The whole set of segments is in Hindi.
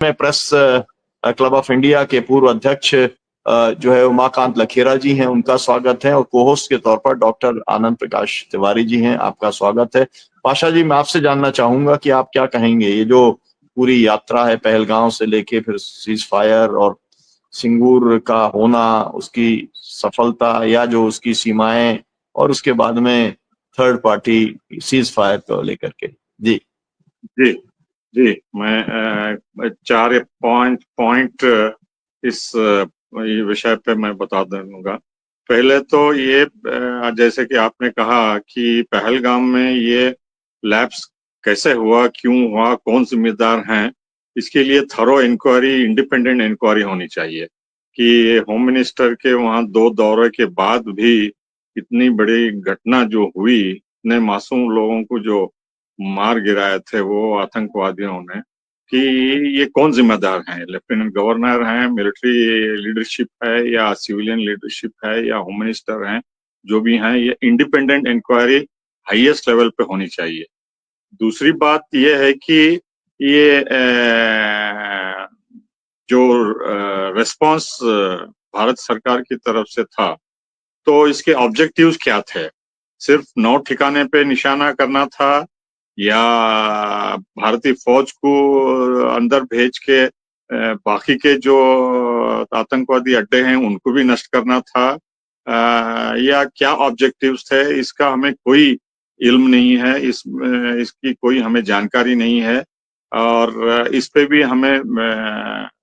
में प्रेस क्लब ऑफ इंडिया के पूर्व अध्यक्ष जो है उमाकांत लखेरा जी हैं, उनका स्वागत है। और को-होस्ट के तौर पर डॉक्टर आनंद प्रकाश तिवारी जी हैं, आपका स्वागत है। पाशा जी, मैं आपसे जानना चाहूंगा कि आप क्या कहेंगे, ये जो पूरी यात्रा है पहलगांव से लेके फिर सीज फायर और सिंगूर का होना, उसकी सफलता या जो उसकी सीमाएं, और उसके बाद में थर्ड पार्टी सीज फायर को लेकर के। जी जी जी, मैं चार पॉइंट इस ये विषय पे मैं बता दूंगा। पहले तो ये जैसे कि आपने कहा कि पहलगाम में ये लैप्स कैसे हुआ, क्यों हुआ, कौन जिम्मेदार हैं, इसके लिए थरो इंक्वायरी, इंडिपेंडेंट इंक्वायरी होनी चाहिए। कि होम मिनिस्टर के वहाँ 2 दौरे के बाद भी इतनी बड़ी घटना जो हुई, इतने मासूम लोगों को जो मार गिराए थे वो आतंकवादियों ने, कि ये कौन जिम्मेदार हैं? लेफ्टिनेंट गवर्नर हैं, मिलिट्री लीडरशिप है, या सिविलियन लीडरशिप है, या होम मिनिस्टर हैं, जो भी हैं, ये इंडिपेंडेंट इंक्वायरी हाईएस्ट लेवल पे होनी चाहिए। दूसरी बात ये है कि ये जो रिस्पांस भारत सरकार की तरफ से था, तो इसके ऑब्जेक्टिव्स क्या थे? सिर्फ 9 ठिकाने पे निशाना करना था, या भारतीय फौज को अंदर भेज के बाकी के जो आतंकवादी अड्डे हैं उनको भी नष्ट करना था, या क्या ऑब्जेक्टिव्स थे? इसका हमें कोई इल्म नहीं है, इसकी कोई हमें जानकारी नहीं है। और इस पे भी हमें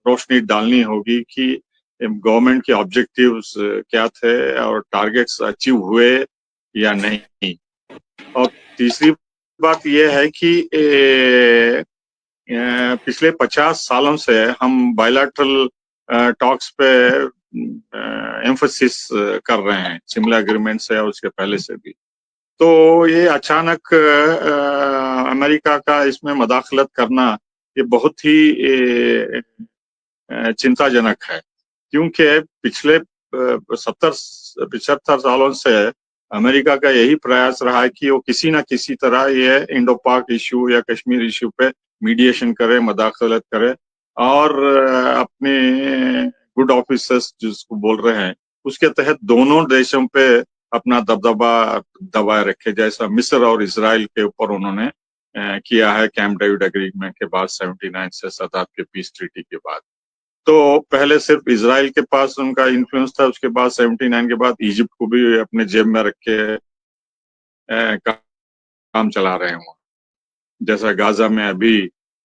रोशनी डालनी होगी कि गवर्नमेंट के ऑब्जेक्टिव्स क्या थे और टारगेट्स अचीव हुए या नहीं। और तीसरी बात यह है कि पिछले 50 सालों से हम बायलैटरल टॉक्स पे एम्फसिस कर रहे हैं, शिमला एग्रीमेंट से और उसके पहले से भी। तो ये अचानक अमेरिका का इसमें मदाखलत करना ये बहुत ही चिंताजनक है, क्योंकि पिछले 75 सालों से अमेरिका का यही प्रयास रहा है कि वो किसी ना किसी तरह ये इंडो पाक इश्यू या कश्मीर इश्यू पे मीडिएशन करे, मदाखलत करे, और अपने गुड ऑफिसर्स जिसको बोल रहे हैं उसके तहत दोनों देशों पे अपना दबदबा दबाए रखे, जैसा मिस्र और इजराइल के ऊपर उन्होंने किया है कैंप डेविड एग्रीमेंट के बाद, 79 से सदात के पीस ट्रीटी के बाद। तो पहले सिर्फ इजराइल के पास उनका इन्फ्लुएंस था, उसके बाद 79 के बाद इजिप्ट को भी अपने जेब में रख के काम चला रहे हैं, जैसा गाजा में अभी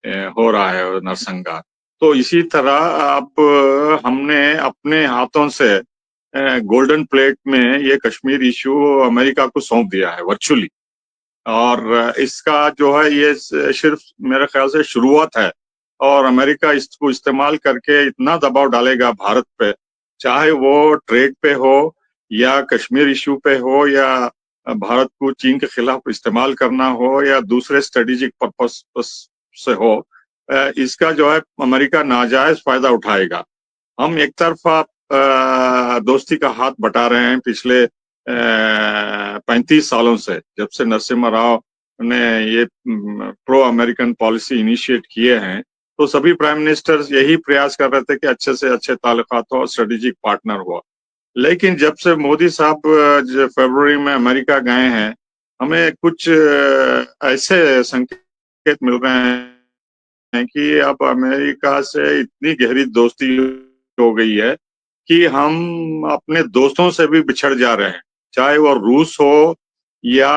हो रहा है नरसंहार। तो इसी तरह अब हमने अपने हाथों से गोल्डन प्लेट में ये कश्मीर इश्यू अमेरिका को सौंप दिया है वर्चुअली। और इसका जो है ये सिर्फ मेरे ख्याल से शुरुआत है, और अमेरिका इसको इस्तेमाल करके इतना दबाव डालेगा भारत पे, चाहे वो ट्रेड पे हो या कश्मीर इश्यू पे हो, या भारत को चीन के खिलाफ इस्तेमाल करना हो, या दूसरे स्ट्रेटेजिक पर्पस से हो, इसका जो है अमेरिका नाजायज फायदा उठाएगा। हम एक तरफा दोस्ती का हाथ बटा रहे हैं पिछले 35 सालों से, जब से नरसिम्हा राव ने ये प्रो अमेरिकन पॉलिसी इनिशिएट किए हैं, तो सभी प्राइम मिनिस्टर्स यही प्रयास कर रहे थे कि अच्छे से अच्छे ताल्लुकात हो और स्ट्रेटेजिक पार्टनर हो। लेकिन जब से मोदी साहब फरवरी में अमेरिका गए हैं, हमें कुछ ऐसे संकेत मिल रहे हैं कि अब अमेरिका से इतनी गहरी दोस्ती हो गई है कि हम अपने दोस्तों से भी बिछड़ जा रहे हैं, चाहे वो रूस हो या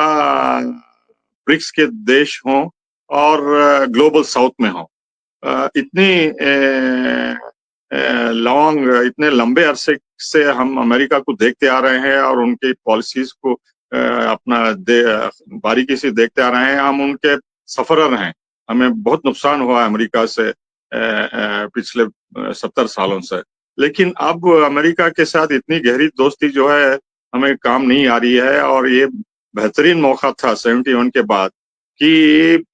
ब्रिक्स के देश हों और ग्लोबल साउथ में हो। इतने लंबे अरसे से हम अमेरिका को देखते आ रहे हैं और उनकी पॉलिसीज को अपना बारीकी से देखते आ रहे हैं। हम उनके सफरर हैं, हमें बहुत नुकसान हुआ है अमेरिका से पिछले 70 सालों से। लेकिन अब अमेरिका के साथ इतनी गहरी दोस्ती जो है हमें काम नहीं आ रही है, और ये बेहतरीन मौका था 71 के बाद कि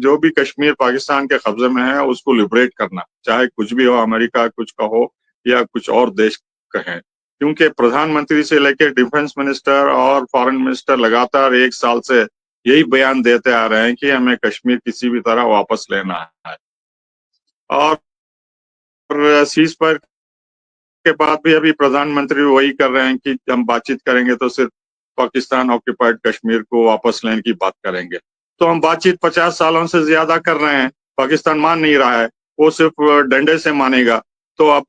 जो भी कश्मीर पाकिस्तान के कब्जे में है उसको लिबरेट करना, चाहे कुछ भी हो, अमेरिका कुछ का हो या कुछ और देश कहें। क्योंकि प्रधानमंत्री से लेकर डिफेंस मिनिस्टर और फॉरेन मिनिस्टर लगातार 1 साल से यही बयान देते आ रहे हैं कि हमें कश्मीर किसी भी तरह वापस लेना है। और सीज फायर के बाद भी अभी प्रधानमंत्री वही कर रहे हैं कि हम बातचीत करेंगे तो सिर्फ पाकिस्तान ऑक्यूपाइड कश्मीर को वापस लेने की बात करेंगे। तो हम बातचीत 50 सालों से ज्यादा कर रहे हैं, पाकिस्तान मान नहीं रहा है, वो सिर्फ डंडे से मानेगा। तो अब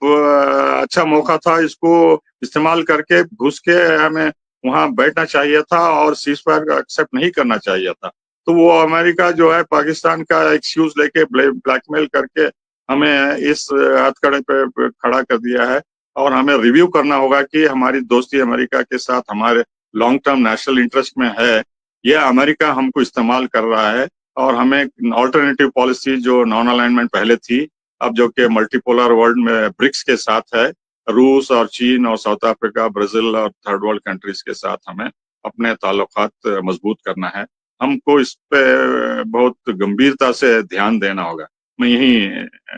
अच्छा मौका था, इसको इस्तेमाल करके घुस के हमें वहां बैठना चाहिए था और सीज फायर एक्सेप्ट नहीं करना चाहिए था। तो वो अमेरिका जो है पाकिस्तान का एक्सक्यूज लेके ब्लैकमेल करके हमें इस हथकड़े पे खड़ा कर दिया है। और हमें रिव्यू करना होगा कि हमारी दोस्ती अमेरिका के साथ हमारे लॉन्ग टर्म नेशनल इंटरेस्ट में है, यह अमेरिका हमको इस्तेमाल कर रहा है। और हमें ऑल्टरनेटिव पॉलिसी जो नॉन अलाइनमेंट पहले थी, अब जो कि मल्टीपोलर वर्ल्ड में ब्रिक्स के साथ है, रूस और चीन और साउथ अफ्रीका, ब्राजील और थर्ड वर्ल्ड कंट्रीज के साथ हमें अपने ताल्लुकात मजबूत करना है। हमको इस पे बहुत गंभीरता से ध्यान देना होगा। मैं यही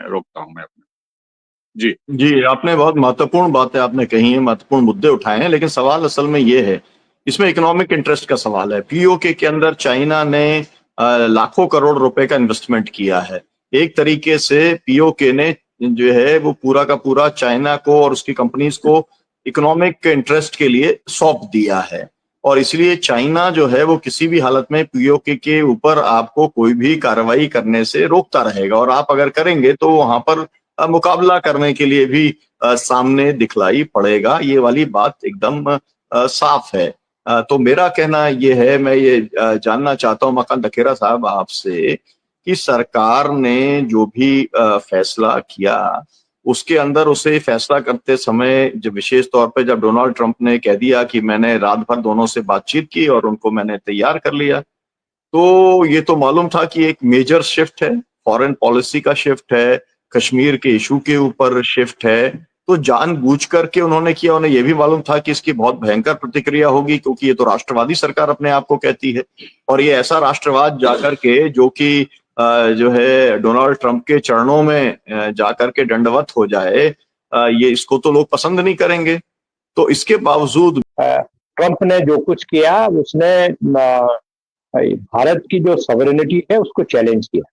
रोकता हूँ मैं अपने। जी जी, आपने बहुत महत्वपूर्ण बातें आपने कही हैं, महत्वपूर्ण मुद्दे उठाए हैं, लेकिन सवाल असल में ये है, इसमें इकोनॉमिक इंटरेस्ट का सवाल है। पीओके के अंदर चाइना ने लाखों करोड़ रुपए का इन्वेस्टमेंट किया है। एक तरीके से पीओके ने जो है वो पूरा का पूरा चाइना को और उसकी कंपनीज को इकोनॉमिक इंटरेस्ट के लिए सौंप दिया है, और इसलिए चाइना जो है वो किसी भी हालत में पीओके के ऊपर आपको कोई भी कार्रवाई करने से रोकता रहेगा, और आप अगर करेंगे तो वहां पर मुकाबला करने के लिए भी सामने दिखलाई पड़ेगा। ये वाली बात एकदम साफ है। तो मेरा कहना ये है, मैं ये जानना चाहता हूँ मकान दखेरा साहब आपसे, कि सरकार ने जो भी फैसला किया उसके अंदर उसे फैसला करते समय जब विशेष तौर पे जब डोनाल्ड ट्रंप ने कह दिया कि मैंने रात भर दोनों से बातचीत की और उनको मैंने तैयार कर लिया, तो ये तो मालूम था कि एक मेजर शिफ्ट है, फॉरेन पॉलिसी का शिफ्ट है, कश्मीर के इशू के ऊपर शिफ्ट है। तो जानबूझ करके उन्होंने किया, उन्हें यह भी मालूम था कि इसकी बहुत भयंकर प्रतिक्रिया होगी, क्योंकि ये तो राष्ट्रवादी सरकार अपने आप को कहती है, और ये ऐसा राष्ट्रवाद जाकर के जो कि जो है डोनाल्ड ट्रंप के चरणों में जाकर के दंडवत हो जाए, ये इसको तो लोग पसंद नहीं करेंगे। तो इसके बावजूद ट्रंप ने जो कुछ किया, उसने भारत की जो सॉवरेनिटी है उसको चैलेंज किया।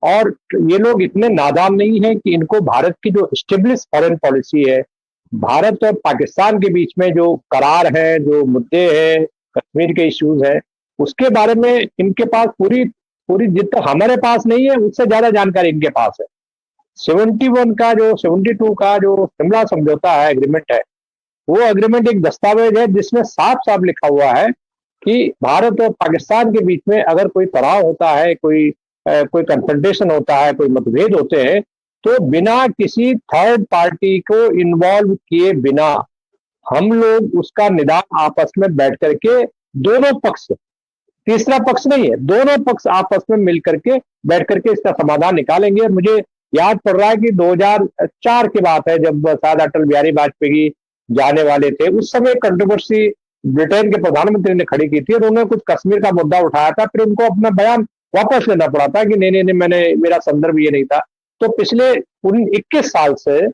और ये लोग इतने नादान नहीं है कि इनको भारत की जो स्टेब्लिश फॉरेन पॉलिसी है, भारत और पाकिस्तान के बीच में जो करार है, जो मुद्दे हैं, कश्मीर के इश्यूज है, उसके बारे में इनके पास पूरी पूरी जितना हमारे पास नहीं है उससे ज्यादा जानकारी इनके पास है। 72 का जो शिमला समझौता है, एग्रीमेंट है, वो एग्रीमेंट एक दस्तावेज है जिसमें साफ साफ लिखा हुआ है कि भारत और पाकिस्तान के बीच में अगर कोई तनाव होता है, कोई कंफ्रंटेशन होता है, कोई मतभेद होते हैं, तो बिना किसी थर्ड पार्टी को इन्वॉल्व किए बिना हम लोग उसका निदान आपस में बैठ करके, दोनों पक्ष, तीसरा पक्ष नहीं है, दोनों पक्ष आपस में मिल करके बैठ करके इसका समाधान निकालेंगे। मुझे याद पड़ रहा है कि 2004 की बात है, जब शायद अटल बिहारी वाजपेयी जाने वाले थे, उस समय कंट्रोवर्सी ब्रिटेन के प्रधानमंत्री ने खड़ी की थी और उन्होंने कुछ कश्मीर का मुद्दा उठाया था, फिर उनको अपना बयान वापस लेना पड़ा था कि नहीं, मेरा संदर्भ ये नहीं था। तो पिछले 21 साल से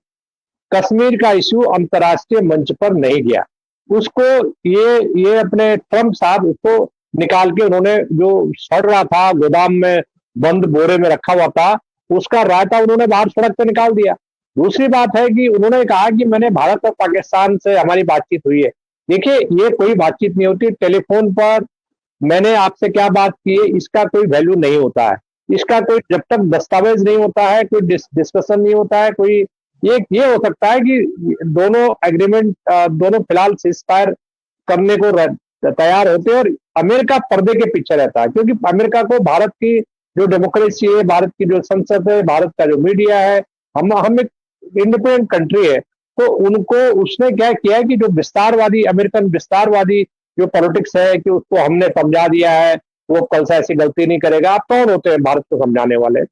कश्मीर का इश्यू अंतर्राष्ट्रीय मंच पर नहीं गया। उसको ये अपने ट्रंप साहब उसको निकाल के, उन्होंने जो सड़ रहा था, गोदाम में बंद बोरे में रखा हुआ था, उसका रायता उन्होंने बाहर सड़क पर निकाल दिया। दूसरी बात है कि उन्होंने कहा कि मैंने भारत और पाकिस्तान से हमारी बातचीत हुई है। देखिए, ये कोई बातचीत नहीं होती। टेलीफोन पर मैंने आपसे क्या बात की है, इसका कोई वैल्यू नहीं होता है। इसका कोई, जब तक दस्तावेज नहीं होता है, कोई डिस्कशन नहीं होता है, कोई ये हो सकता है कि दोनों एग्रीमेंट, दोनों फिलहाल सीजफायर करने को तैयार होते हैं और अमेरिका पर्दे के पीछे रहता है, क्योंकि अमेरिका को भारत की जो डेमोक्रेसी है, भारत की जो संसद है, भारत का जो मीडिया है, हम एक इंडिपेंडेंट कंट्री है, तो उनको उसने क्या किया है कि जो विस्तारवादी, अमेरिकन विस्तारवादी जो पॉलिटिक्स है, कि उसको हमने समझा दिया है, वो कल से ऐसी गलती नहीं करेगा। आप कौन होते हैं भारत को समझाने वाले?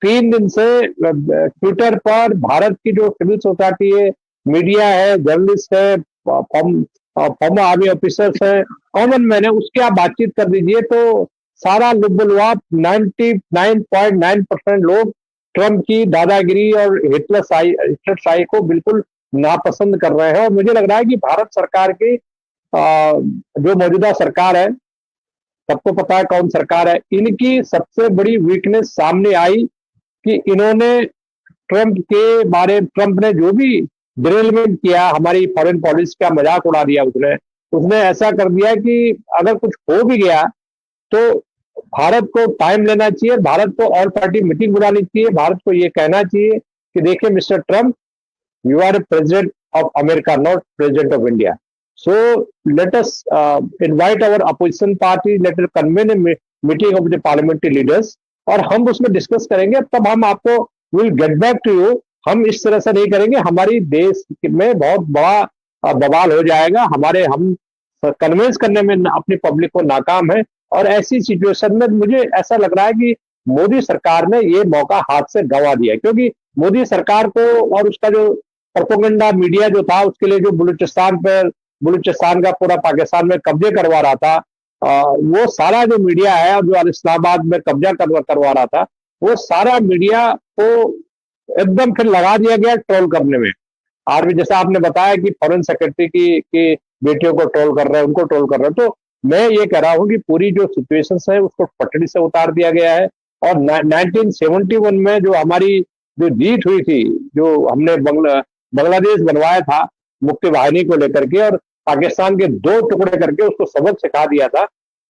3 दिन से ट्विटर पर भारत की जो सिविल सोसाइटी है, मीडिया है, जर्नलिस्ट है, फॉर्मर आर्मी ऑफिसर्स है, कॉमन मैन है, उसकी आप बातचीत कर दीजिए तो सारा लुब्बुलुआब 99.9% लोग ट्रंप की दादागिरी और हिटलरशाही को बिल्कुल नापसंद कर रहे हैं। और मुझे लग रहा है कि भारत सरकार की जो मौजूदा सरकार है, सबको पता है कौन सरकार है, इनकी सबसे बड़ी वीकनेस सामने आई कि इन्होंने ट्रंप ने जो भी डिरेलमेंट किया, हमारी फॉरेन पॉलिसी का मजाक उड़ा दिया उसने ऐसा कर दिया कि अगर कुछ हो भी गया तो भारत को टाइम लेना चाहिए, भारत को ऑल पार्टी मीटिंग बुलानी चाहिए, भारत को ये कहना चाहिए कि देखिए mister Trump, you are a president of America, not president of India. So let us invite our opposition party, let us convene a meeting of the parliamentary leaders और हम उसमें डिस्कस करेंगे, तब हम आपको will get back to you. हम इस तरह से नहीं करेंगे, हमारी देश में बहुत बड़ा बवाल हो जाएगा, हम कन्विंस करने में अपनी पब्लिक को नाकाम है। और ऐसी सिचुएशन में मुझे ऐसा लग रहा है कि मोदी सरकार ने ये मौका हाथ से गंवा दिया, क्योंकि मोदी सरकार को और उसका जो प्रोपेगेंडा मीडिया जो था, उसके लिए जो बलूचिस्तान का पूरा पाकिस्तान में कब्जे करवा रहा था, वो सारा जो मीडिया है और जो इस्लामाबाद में कब्जा करवा रहा था, वो सारा मीडिया को एकदम फिर लगा दिया गया ट्रोल करने में। और भी जैसा आपने बताया कि फॉरेन सेक्रेटरी की बेटियों को ट्रोल कर रहे हैं, उनको ट्रोल कर रहे हैं, तो मैं ये कह रहा हूँ कि पूरी जो सिचुएशन है उसको पटड़ी से उतार दिया गया है। और 1971 में जो हमारी जो जीत हुई थी, जो हमने बांग्लादेश बनवाया था मुक्ति वाहिनी को लेकर के और पाकिस्तान के 2 टुकड़े करके उसको सबक सिखा दिया था,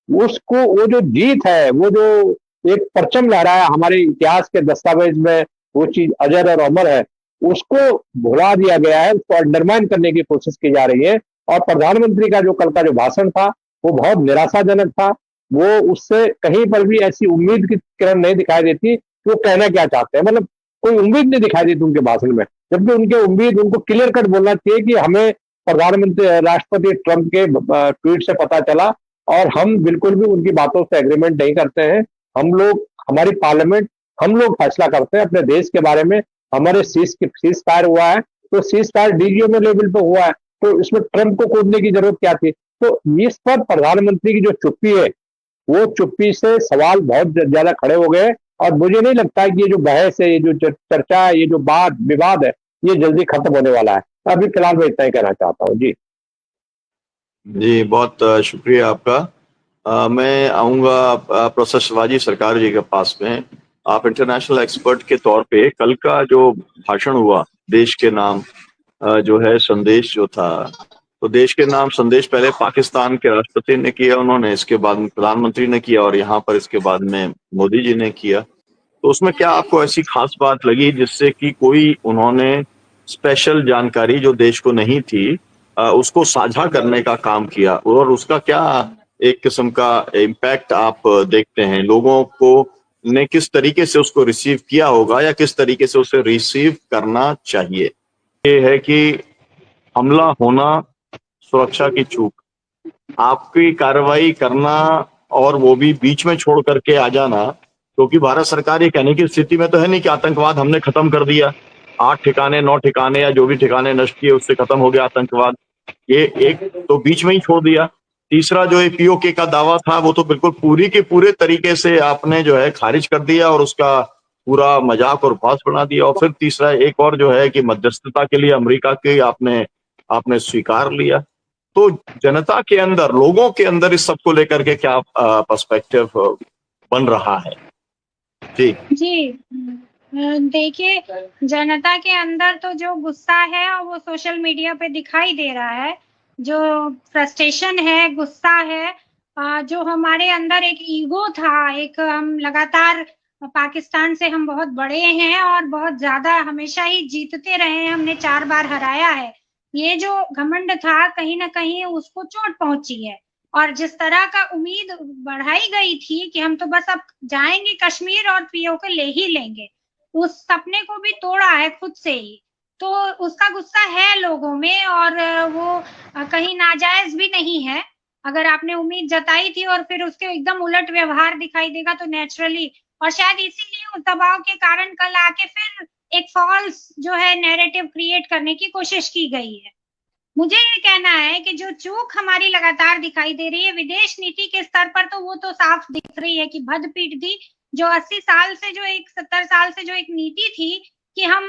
उसको वो जो जीत है, वो जो एक परचम लहराया हमारे इतिहास के दस्तावेज में, वो चीज अजर और अमर है, उसको भुला दिया गया है, उसको अंडरमाइन करने की कोशिश की जा रही है। और प्रधानमंत्री का जो कल का जो भाषण था वो बहुत निराशाजनक था। वो उससे कहीं पर भी ऐसी उम्मीद की किरण नहीं दिखाई देती कि वो कहना क्या चाहते हैं, मतलब कोई उम्मीद नहीं दिखाई देती उनके भाषण में, जबकि उनको क्लियर कट बोलना चाहिए कि हमें राष्ट्रपति ट्रंप के ट्वीट से पता चला और हम बिल्कुल भी उनकी बातों से एग्रीमेंट नहीं करते हैं। हमारी पार्लियामेंट, हम लोग फैसला करते हैं अपने देश के बारे में। हमारे सीज फायर हुआ है तो सीज फायर डीजीओ में लेवल पे हुआ है, तो इसमें ट्रंप को कूदने की जरूरत क्या थी? तो इस पर प्रधानमंत्री की जो चुप्पी है, वो चुप्पी से सवाल बहुत ज्यादा खड़े हो गए। और मुझे नहीं लगता है कि ये जो बहस है, ये जो चर्चा है, ये जो विवाद है, ये जल्दी खत्म होने वाला है। अभी फिलहाल मैं इतना ही कहना चाहता हूँ। जी जी, बहुत शुक्रिया आपका। मैं आऊंगा प्रोफेसर शिवाजी सरकार जी के पास में। आप इंटरनेशनल एक्सपर्ट के तौर पे कल का जो भाषण हुआ देश के नाम जो है संदेश जो था, तो देश के नाम संदेश पहले पाकिस्तान के राष्ट्रपति ने किया, उन्होंने, इसके बाद में प्रधानमंत्री ने किया और यहाँ पर इसके बाद में मोदी जी ने किया। तो उसमें क्या आपको ऐसी खास बात लगी जिससे कि कोई उन्होंने स्पेशल जानकारी जो देश को नहीं थी उसको साझा करने का काम किया, और उसका क्या एक किस्म का इम्पैक्ट आप देखते हैं? लोगों को ने किस तरीके से उसको रिसीव किया होगा या किस तरीके से उसे रिसीव करना चाहिए? ये है कि हमला होना सुरक्षा की चूक, आपकी कार्रवाई करना और वो भी बीच में छोड़ करके आ जाना, क्योंकि भारत सरकार ये कहने की स्थिति में तो है नहीं कि आतंकवाद हमने खत्म कर दिया, 8 ठिकाने 9 ठिकाने या जो भी ठिकाने नष्ट किए उससे खत्म हो गया आतंकवाद, ये एक तो बीच में ही छोड़ दिया। तीसरा जो पीओके का दावा था वो तो बिल्कुल पूरी के पूरे तरीके से आपने जो है खारिज कर दिया और उसका पूरा मजाक और उपहास बना दिया। और फिर तीसरा एक और जो है कि मध्यस्थता के लिए अमेरिका के आपने स्वीकार लिया। तो जनता के अंदर, लोगों के अंदर इस सब को लेकर के क्या पर्सपेक्टिव बन रहा है? जी देखिए, जनता के अंदर तो जो गुस्सा है और वो सोशल मीडिया पे दिखाई दे रहा है, जो फ्रस्ट्रेशन है, गुस्सा है, जो हमारे अंदर एक ईगो था, एक हम लगातार पाकिस्तान से हम बहुत बड़े हैं और बहुत ज्यादा हमेशा ही जीतते रहे हैं, हमने 4 बार हराया है, ये जो घमंड था कहीं ना कहीं उसको चोट पहुंची है। और जिस तरह का उम्मीद बढ़ाई गई थी कि हम तो बस अब जाएंगे कश्मीर और पीओके ले ही लेंगे, उस सपने को भी तोड़ा है खुद से ही। तो उसका गुस्सा है लोगों में और वो कहीं नाजायज भी नहीं है। अगर आपने उम्मीद जताई थी और फिर उसके एकदम उलट व्यवहार दिखाई देगा तो नेचुरली, और शायद इसीलिए उस दबाव के कारण कल आके फिर एक फॉल्स जो है नैरेटिव क्रिएट करने की कोशिश की गई है। मुझे ये कहना है कि जो चूक हमारी लगातार दिखाई दे रही है विदेश नीति के स्तर पर, तो वो तो साफ दिख रही है कि भद पीट दी, जो 80 साल से जो एक 70 साल से जो एक नीति थी कि हम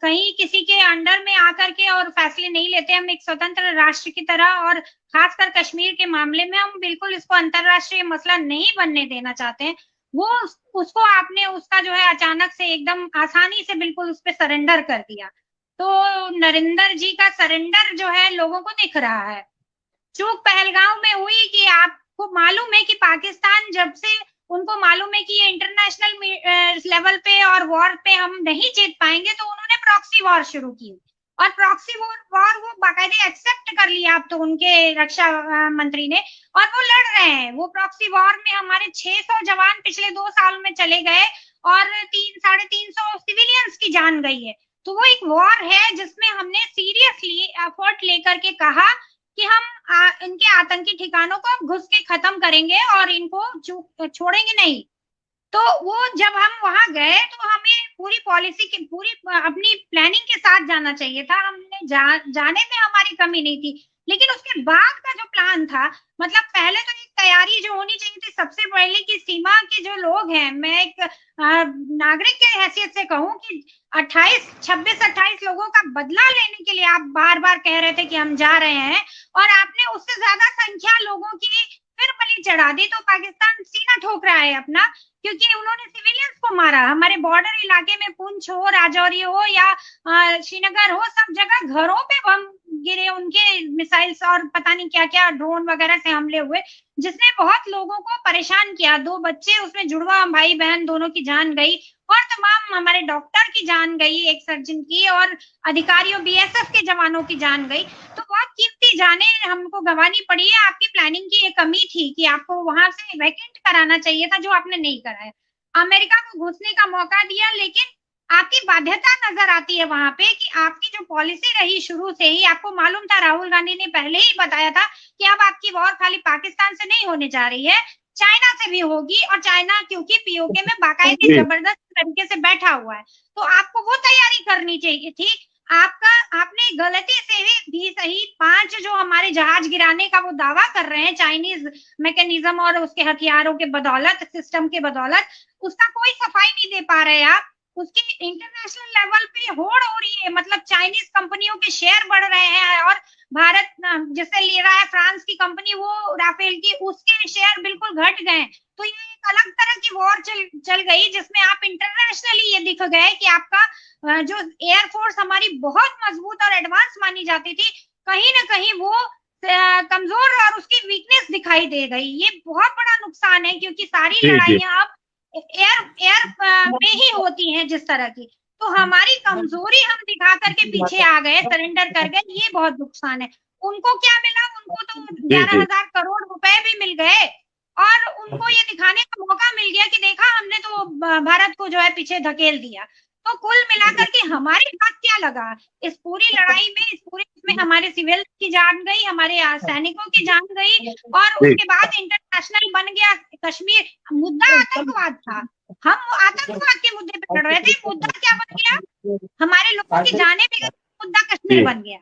कहीं किसी के अंडर में आकर के और फैसले नहीं लेते, हम एक स्वतंत्र राष्ट्र की तरह, और खासकर कश्मीर के मामले में हम बिल्कुल इसको अंतरराष्ट्रीय मसला नहीं बनने देना चाहते हैं, वो उसको आपने उसका जो है अचानक से एकदम आसानी से बिल्कुल उस पे सरेंडर कर दिया। तो नरेंद्र जी का सरेंडर जो है लोगों को दिख रहा है। चूक पहलगांव में हुई कि आपको मालूम है कि पाकिस्तान जब से उनको मालूम है कि ये इंटरनेशनल लेवल पे और वॉर पे हम नहीं जीत पाएंगे, तो उन्होंने प्रॉक्सी वॉर शुरू की। और प्रॉक्सी वॉर वो बाकायदे एक्सेप्ट कर लिया अब तो उनके रक्षा मंत्री ने, और वो लड़ रहे हैं। वो प्रॉक्सी वॉर में हमारे 600 जवान पिछले 2 साल में चले गए और 300-350 सिविलियंस की जान गई है। तो वो एक वॉर है जिसमें हमने सीरियसली एफर्ट लेकर के कहा कि हम इनके आतंकी ठिकानों को घुस के खत्म करेंगे और इनको छोड़ेंगे नहीं। तो वो जब हम वहां गए तो हमें पूरी पॉलिसी की पूरी अपनी प्लानिंग के साथ जाना चाहिए था। हमने जाने में हमारी कमी नहीं थी, लेकिन उसके बाद का जो प्लान था, मतलब पहले तो एक तैयारी जो होनी चाहिए थी सबसे पहले कि सीमा के जो लोग हैं, मैं एक नागरिक के हैसियत से कहूं कि 26-28 लोगों का बदला लेने के लिए आप बार बार कह रहे थे कि हम जा रहे हैं, और आपने उससे ज्यादा संख्या लोगों की फिर बलि चढ़ा दी। तो पाकिस्तान सीना ठोक रहा है अपना, क्योंकि उन्होंने सिविलियंस को मारा। हमारे बॉर्डर इलाके में पुंछ हो, राजौरी हो या श्रीनगर हो, सब जगह घरों पे बम गिरे उनके मिसाइल्स और पता नहीं क्या क्या ड्रोन वगैरह से हमले हुए, जिसने बहुत लोगों को परेशान किया। 2 बच्चे उसमें जुड़वा भाई बहन दोनों की जान गई, और तमाम हमारे डॉक्टर की जान गई, एक सर्जन की, और अधिकारियों बीएसएफ के जवानों की जान गई। तो बहुत कीमती जाने हमको गंवानी पड़ी है। आपकी प्लानिंग की ये कमी थी कि आपको वहां से वैकेंट कराना चाहिए था, जो आपने नहीं कराया। अमेरिका को घुसने का मौका दिया, लेकिन आपकी बाध्यता नजर आती है वहां पे कि आपकी जो पॉलिसी रही शुरू से ही, आपको मालूम था, राहुल गांधी ने पहले ही बताया था कि अब आपकी वॉर खाली पाकिस्तान से नहीं होने जा रही है, चाइना से भी होगी। और चाइना क्योंकि पीओके में बाकायदे जबरदस्त तरीके से बैठा हुआ है, तो आपको वो तैयारी करनी चाहिए थी। आपने गलती से भी सही 5 जो हमारे जहाज गिराने का वो दावा कर रहे हैं चाइनीज मैकेनिज्म और उसके हथियारों के बदौलत, सिस्टम के बदौलत, उसका कोई सफाई नहीं दे पा रहे आप। उसकी इंटरनेशनल लेवल पे होड़ हो रही है, मतलब चाइनीज कंपनियों के शेयर बढ़ रहे हैं, और भारत जैसे ले रहा है फ्रांस की कंपनी वो राफेल की, उसके शेयर बिल्कुल घट गए। तो ये एक अलग तरह की वॉर चल गई, जिसमें आप इंटरनेशनली ये दिख गए कि आपका जो एयरफोर्स हमारी बहुत मजबूत और एडवांस मानी जाती थी, कहीं ना कहीं वो कमजोर और उसकी वीकनेस दिखाई दे गई। ये बहुत बड़ा नुकसान है, क्योंकि सारी लड़ाइयां अब एयर में ही होती हैं जिस तरह की। तो हमारी कमजोरी हम दिखा करके पीछे आ गए, सरेंडर कर गए, ये बहुत नुकसान है। उनको क्या मिला? उनको तो 11,000 करोड़ रुपए भी मिल गए, और उनको ये दिखाने का मौका मिल गया कि देखा हमने तो भारत को जो है पीछे धकेल दिया। तो कुल मिलाकर के हमारे हाथ क्या लगा इस पूरी लड़ाई में? इस पूरे इसमें हमारे सिविल की जान गई, हमारे सैनिकों की जान गई, और उसके बाद इंटरनेशनल बन गया कश्मीर। मुद्दा आतंकवाद था, हम आतंकवाद के मुद्दे पे लड़ रहे थे, मुद्दा क्या बन गया? हमारे लोगों की जाने भी गई, मुद्दा कश्मीर बन गया।